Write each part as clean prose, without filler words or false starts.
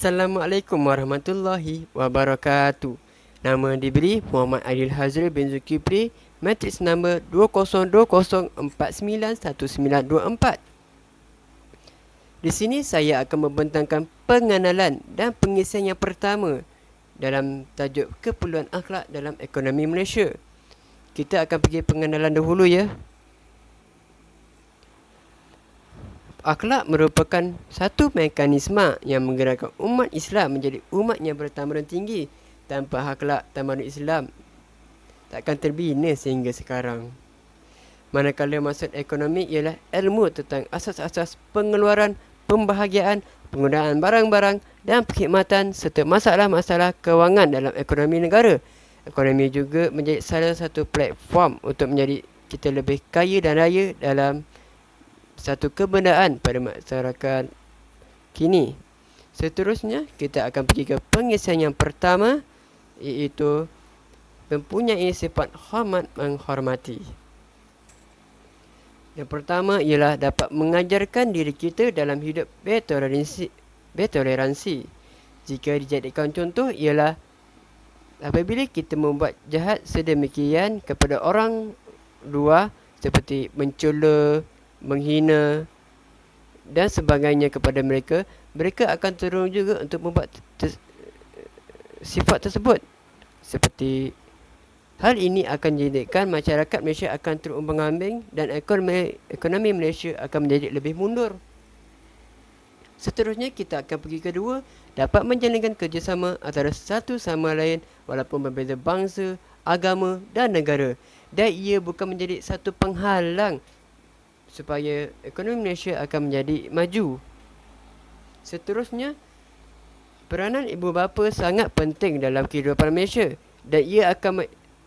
Assalamualaikum warahmatullahi wabarakatuh. Nama diberi Muhammad Adil Hazril bin Zulkifli, matriks nombor 2020491924. Di sini saya akan membentangkan pengenalan dan pengisian yang pertama dalam tajuk keperluan akhlak dalam ekonomi Malaysia. Kita akan pergi pengenalan dahulu ya. Akhlak merupakan satu mekanisme yang menggerakkan umat Islam menjadi umat yang bertamadun tinggi. Tanpa akhlak tamadun Islam takkan terbina sehingga sekarang. Manakala maksud ekonomi ialah ilmu tentang asas-asas pengeluaran, pembahagiaan, penggunaan barang-barang dan perkhidmatan serta masalah-masalah kewangan dalam ekonomi negara. Ekonomi juga menjadi salah satu platform untuk menjadi kita lebih kaya dan raya dalam satu kebendaan pada masyarakat kini. Seterusnya, kita akan pergi ke pengisian yang pertama, iaitu mempunyai sifat hormat menghormati. Yang pertama ialah dapat mengajarkan diri kita dalam hidup bertoleransi. Jika dijadikan contoh ialah apabila kita membuat jahat sedemikian kepada orang luar seperti mencela, menghina dan sebagainya kepada mereka, mereka akan cenderung juga untuk membuat sifat tersebut. Seperti hal ini akan menjadikan masyarakat Malaysia akan terumbang-ambing dan ekonomi Malaysia akan menjadi lebih mundur. Seterusnya kita akan pergi kedua, dapat menjalinkan kerjasama antara satu sama lain walaupun berbeza bangsa, agama dan negara. Dan ia bukan menjadi satu penghalang supaya ekonomi Malaysia akan menjadi maju. Seterusnya, peranan ibu bapa sangat penting dalam kehidupan Malaysia dan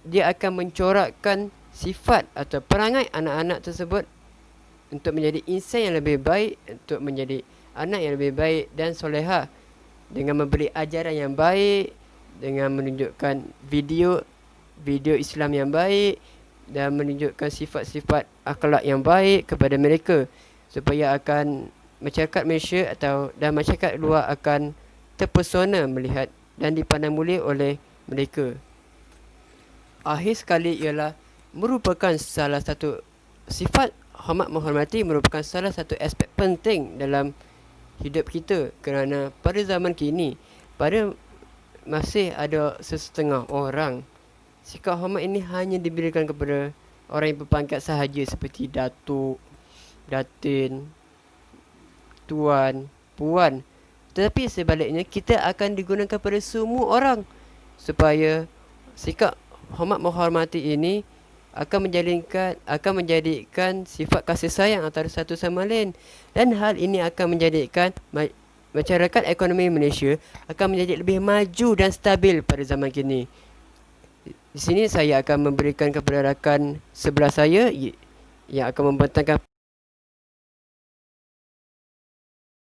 dia akan mencorakkan sifat atau perangai anak-anak tersebut untuk menjadi insan yang lebih baik, untuk menjadi anak yang lebih baik dan solehah dengan memberi ajaran yang baik, dengan menunjukkan video Islam yang baik dan menunjukkan sifat-sifat akhlak yang baik kepada mereka supaya akan masyarakat Malaysia dan masyarakat luar akan terpesona melihat dan dipandang mulia oleh mereka. Akhir sekali ialah merupakan salah satu sifat hormat menghormati merupakan salah satu aspek penting dalam hidup kita, kerana pada zaman kini masih ada sesetengah orang sikap hormat ini hanya diberikan kepada orang yang berpangkat sahaja seperti datuk, datin, tuan, puan. Tetapi sebaliknya kita akan digunakan pada semua orang supaya sikap hormat menghormati ini akan menjadikan sifat kasih sayang antara satu sama lain, dan hal ini akan menjadikan masyarakat ekonomi Malaysia akan menjadi lebih maju dan stabil pada zaman kini. Di sini saya akan memberikan kepada rakan sebelah saya yang akan membentangkan.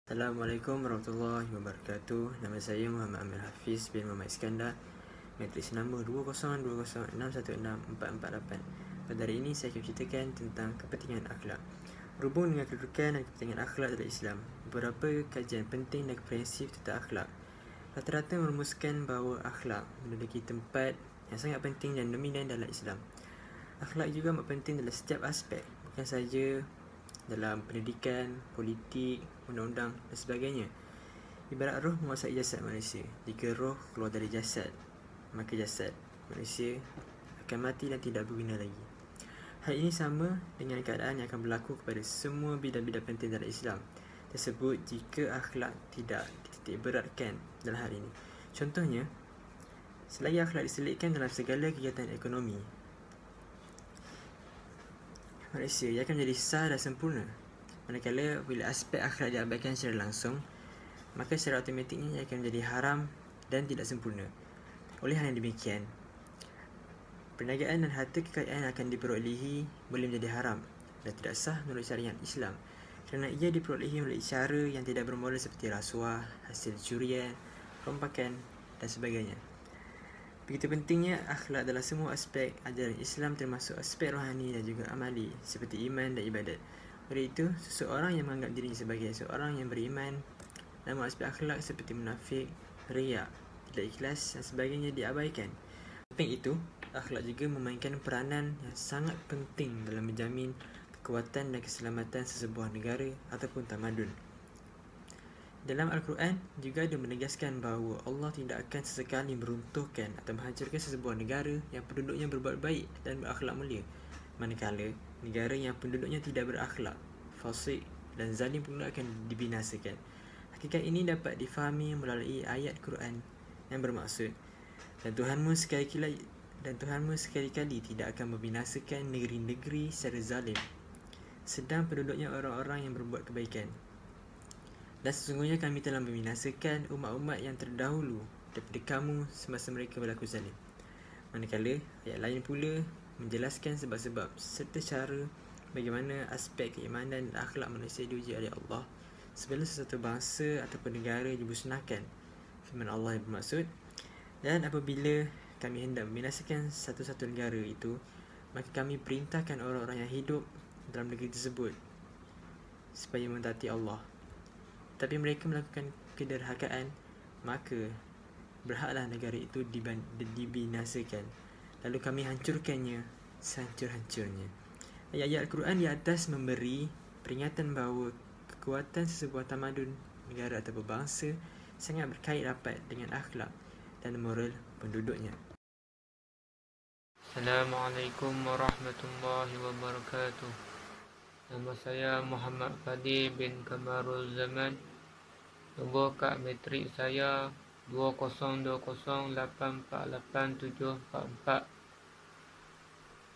Assalamualaikum warahmatullahi wabarakatuh. Nama saya Muhammad Amir Hafiz bin Muhammad Iskandar, matriks nombor 2020616448. Pada hari ini saya akan ceritakan tentang kepentingan akhlak. Berhubung dengan kedudukan dan kepentingan akhlak dalam Islam, beberapa kajian penting dan komprehensif tentang akhlak rata-rata merumuskan bahawa akhlak memiliki tempat yang sangat penting dan dominan dalam Islam. Akhlak juga amat penting dalam setiap aspek, bukan sahaja dalam pendidikan, politik, undang-undang dan sebagainya. Ibarat roh menguasai jasad manusia. Jika roh keluar dari jasad, maka jasad manusia akan mati dan tidak berguna lagi. Hal ini sama dengan keadaan yang akan berlaku kepada semua bidang-bidang penting dalam Islam tersebut jika akhlak tidak dititik beratkan dalam hal ini. Contohnya, selagi akhlak diselitkan dalam segala kegiatan ekonomi Malaysia, ia akan menjadi sah dan sempurna. Manakala bila aspek akhlak diabaikan secara langsung, maka secara automatiknya ia akan menjadi haram dan tidak sempurna. Oleh hal yang demikian, perniagaan dan harta kekayaan akan diperolehi boleh menjadi haram dan tidak sah menurut syariat Islam kerana ia diperolehi melalui cara yang tidak bermula seperti rasuah, hasil curian, rompakan dan sebagainya. Begitu pentingnya akhlak dalam semua aspek ajaran Islam, termasuk aspek rohani dan juga amali seperti iman dan ibadat. Oleh itu, seseorang yang menganggap dirinya sebagai seorang yang beriman Namun aspek akhlak seperti munafik, riak, tidak ikhlas dan sebagainya diabaikan. Samping itu, akhlak juga memainkan peranan yang sangat penting dalam menjamin kekuatan dan keselamatan sesebuah negara ataupun tamadun. Dalam Al-Quran juga ada menegaskan bahawa Allah tidak akan sesekali meruntuhkan atau menghancurkan sesebuah negara yang penduduknya berbuat baik dan berakhlak mulia, manakala negara yang penduduknya tidak berakhlak, fasik dan zalim pula akan dibinasakan. Hakikat ini dapat difahami melalui ayat Quran yang bermaksud, dan Tuhanmu sekali-kali tidak akan membinasakan negeri-negeri secara zalim, sedang penduduknya orang-orang yang berbuat kebaikan. Dan sesungguhnya kami telah membinasakan umat-umat yang terdahulu daripada kamu semasa mereka berlaku zalim. Manakala ayat lain pula menjelaskan sebab-sebab serta cara bagaimana aspek keimanan dan akhlak manusia diuji oleh Allah sebelum sesuatu bangsa ataupun negara dimusnahkan. Firman Allah yang bermaksud, dan apabila kami hendak membinasakan satu-satu negara itu, maka kami perintahkan orang-orang yang hidup dalam negeri tersebut supaya mentaati Allah. Tapi mereka melakukan kederhakaan, maka berhaklah negara itu dibinasakan. Lalu kami hancurkannya sehancur-hancurnya. Ayat-ayat Al-Quran di atas memberi peringatan bahawa kekuatan sesebuah tamadun, negara atau bangsa sangat berkait rapat dengan akhlak dan moral penduduknya. Assalamualaikum warahmatullahi wabarakatuh. Nama saya Muhammad Fadil bin Kamarul Zaman. Nombor kad matrik saya 2020848744.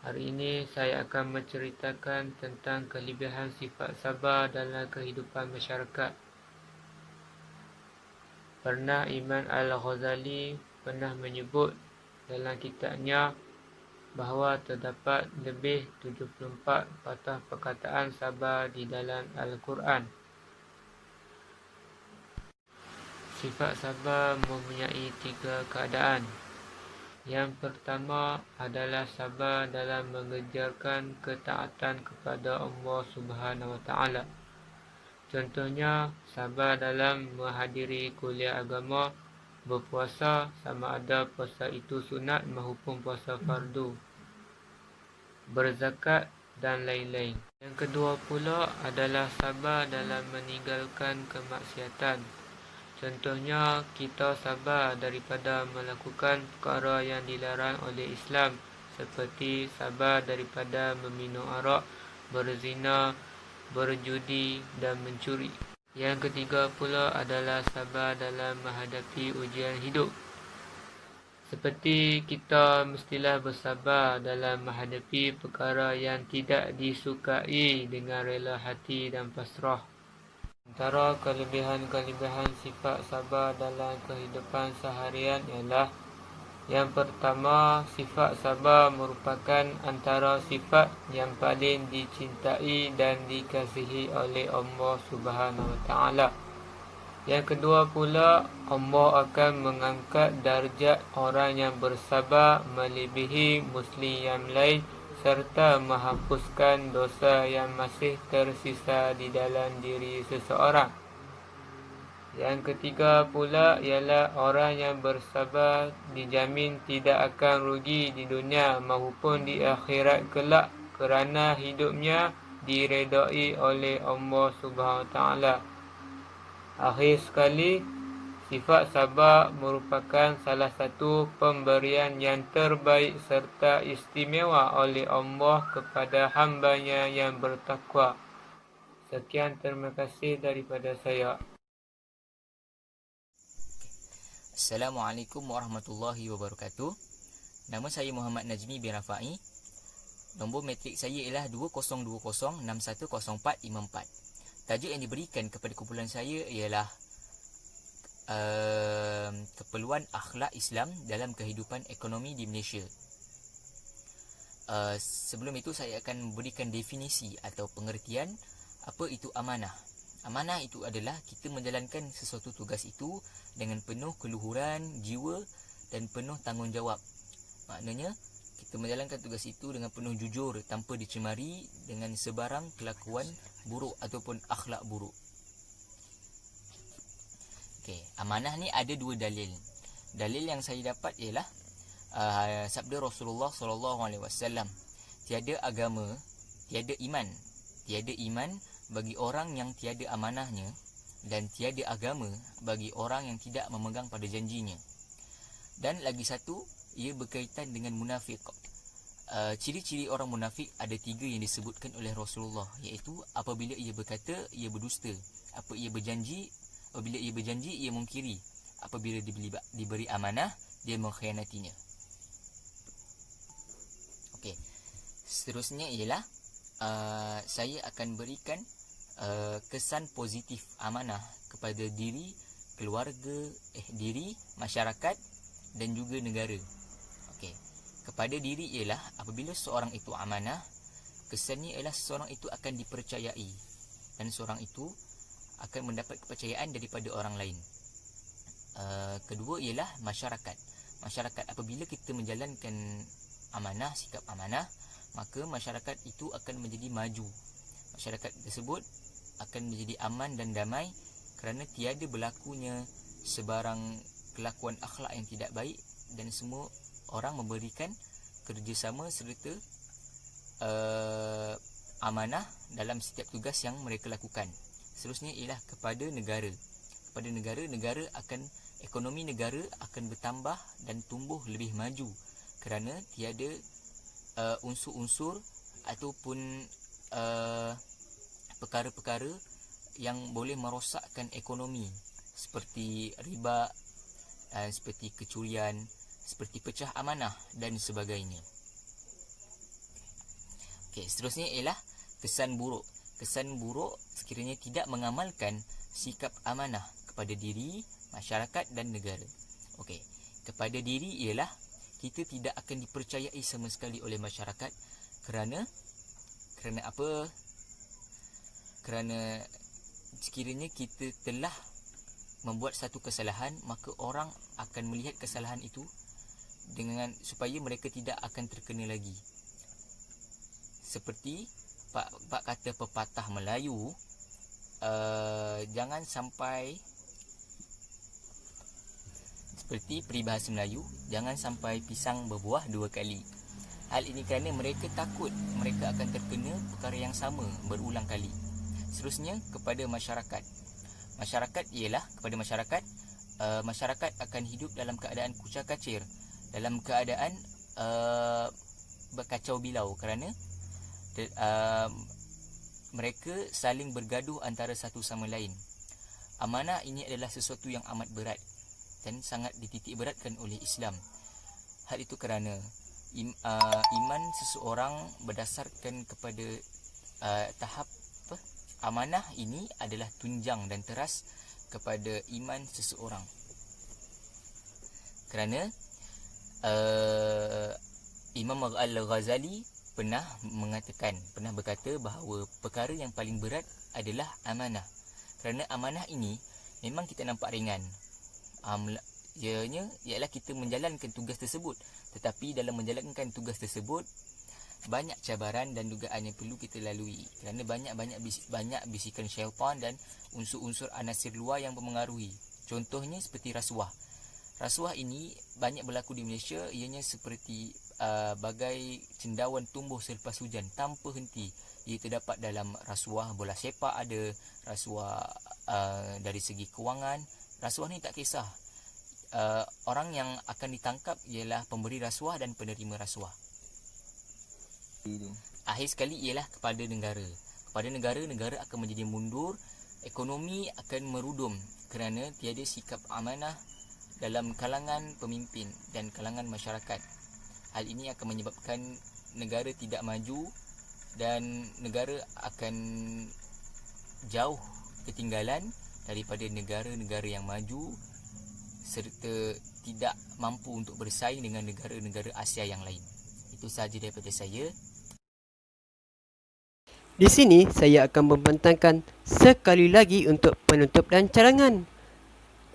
Hari ini saya akan menceritakan tentang kelebihan sifat sabar dalam kehidupan masyarakat. Pernah Imam Al-Ghazali pernah menyebut dalam kitabnya bahawa terdapat lebih 74 patah perkataan sabar di dalam Al-Quran. Sifat sabar mempunyai 3 keadaan. Yang pertama adalah sabar dalam mengerjakan ketaatan kepada Allah Subhanahu Wa Taala. Contohnya, sabar dalam menghadiri kuliah agama, berpuasa sama ada puasa itu sunat maupun puasa fardu, berzakat dan lain-lain. Yang kedua pula adalah sabar dalam meninggalkan kemaksiatan. Contohnya, kita sabar daripada melakukan perkara yang dilarang oleh Islam, seperti sabar daripada meminum arak, berzina, berjudi dan mencuri. Yang ketiga pula adalah sabar dalam menghadapi ujian hidup. Seperti kita mestilah bersabar dalam menghadapi perkara yang tidak disukai dengan rela hati dan pasrah. Antara kelebihan-kelebihan sifat sabar dalam kehidupan seharian ialah: yang pertama, sifat sabar merupakan antara sifat yang paling dicintai dan dikasihi oleh Allah Subhanahu Wa Taala. Yang kedua pula, Allah akan mengangkat darjat orang yang bersabar melebihi muslim yang lain serta menghapuskan dosa yang masih tersisa di dalam diri seseorang. Yang ketiga pula ialah orang yang bersabar dijamin tidak akan rugi di dunia maupun di akhirat kelak kerana hidupnya diredai oleh Allah Subhanahu Wa Taala. Akhir sekali, sifat sabar merupakan salah satu pemberian yang terbaik serta istimewa oleh Allah kepada hamba-Nya yang bertakwa. Sekian, terima kasih daripada saya. Assalamualaikum warahmatullahi wabarakatuh. Nama saya Muhammad Najmi bin Rafai. Nombor matrik saya ialah 2020610454. Tajuk yang diberikan kepada kumpulan saya ialah keperluan akhlak Islam dalam kehidupan ekonomi di Malaysia. Sebelum itu saya akan memberikan definisi atau pengertian apa itu amanah. Amanah itu adalah kita menjalankan sesuatu tugas itu dengan penuh keluhuran jiwa dan penuh tanggungjawab. Maknanya kita menjalankan tugas itu dengan penuh jujur tanpa dicemari dengan sebarang kelakuan buruk ataupun akhlak buruk. Okey, amanah ni ada dua dalil. Dalil yang saya dapat ialah sabda Rasulullah SAW, tiada agama, tiada iman bagi orang yang tiada amanahnya, dan tiada agama bagi orang yang tidak memegang pada janjinya. Dan lagi satu, ia berkaitan dengan munafik. Ciri-ciri orang munafik ada 3 yang disebutkan oleh Rasulullah, iaitu apabila ia berkata, ia berdusta. Apabila ia berjanji, ia mungkiri. Apabila diberi amanah, dia mengkhianatinya. Okey. Seterusnya ialah saya akan berikan kesan positif amanah kepada diri, masyarakat dan juga negara. Okey. Kepada diri ialah apabila seorang itu amanah, kesannya ialah seorang itu akan dipercayai dan seorang itu akan mendapat kepercayaan daripada orang lain. Kedua ialah masyarakat. Masyarakat, apabila kita menjalankan amanah, sikap amanah, maka masyarakat itu akan menjadi maju. Masyarakat tersebut akan menjadi aman dan damai kerana tiada berlakunya sebarang kelakuan akhlak yang tidak baik, dan semua orang memberikan kerjasama serta amanah dalam setiap tugas yang mereka lakukan. Seterusnya ialah kepada negara. Kepada negara akan, ekonomi negara akan bertambah dan tumbuh lebih maju kerana tiada unsur-unsur ataupun perkara-perkara yang boleh merosakkan ekonomi seperti riba, seperti kecurian, seperti pecah amanah dan sebagainya. Okey, seterusnya ialah kesan buruk. Kesan buruk sekiranya tidak mengamalkan sikap amanah kepada diri, masyarakat dan negara. Okey, kepada diri ialah kita tidak akan dipercayai sama sekali oleh masyarakat kerana apa? Kerana sekiranya kita telah membuat satu kesalahan, maka orang akan melihat kesalahan itu dengan supaya mereka tidak akan terkena lagi. Seperti Pak kata pepatah Melayu, jangan sampai, seperti peribahasa Melayu, jangan sampai pisang berbuah 2 kali. Hal ini kerana mereka takut mereka akan terkena perkara yang sama berulang kali. Seterusnya kepada masyarakat. Masyarakat ialah kepada masyarakat, masyarakat akan hidup dalam keadaan kucar-kacir, dalam keadaan berkacau bilau kerana mereka saling bergaduh antara satu sama lain. Amanah ini adalah sesuatu yang amat berat dan sangat dititik beratkan oleh Islam. Hal itu kerana iman seseorang berdasarkan kepada tahap amanah ini adalah tunjang dan teras kepada iman seseorang. Kerana Imam Al-Ghazali pernah berkata bahawa perkara yang paling berat adalah amanah. Kerana amanah ini memang kita nampak ringan. Ianya ialah kita menjalankan tugas tersebut, tetapi dalam menjalankan tugas tersebut banyak cabaran dan dugaan yang perlu kita lalui kerana banyak bisikan syaitan dan unsur-unsur anasir luar yang mempengaruhi. Contohnya seperti rasuah. Rasuah ini banyak berlaku di Malaysia. Ianya seperti bagai cendawan tumbuh selepas hujan tanpa henti. Ia terdapat dalam rasuah bola sepak ada, rasuah dari segi kewangan. Rasuah ni tak kisah. Orang yang akan ditangkap ialah pemberi rasuah dan penerima rasuah. Akhir sekali ialah kepada negara. Kepada negara akan menjadi mundur, ekonomi akan merudum kerana tiada sikap amanah dalam kalangan pemimpin dan kalangan masyarakat. Hal ini akan menyebabkan negara tidak maju dan negara akan jauh ketinggalan daripada negara-negara yang maju serta tidak mampu untuk bersaing dengan negara-negara Asia yang lain. Itu sahaja daripada saya. Di sini saya akan membentangkan sekali lagi untuk penutup dan cadangan.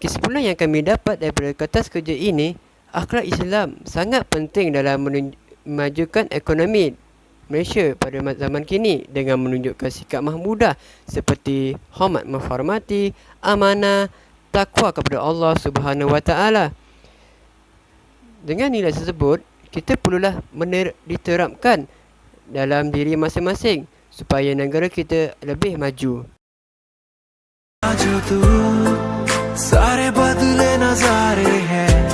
Kesimpulan yang kami dapat daripada kertas kerja ini, akhlak Islam sangat penting dalam memajukan ekonomi Malaysia pada zaman kini dengan menunjukkan sikap mahmudah seperti hormat menghormati, amanah, takwa kepada Allah Subhanahu Wa Taala. Dengan nilai tersebut, kita perlulah diterapkan dalam diri masing-masing supaya negara kita lebih maju. जो तू सारे बदले नजारे हैं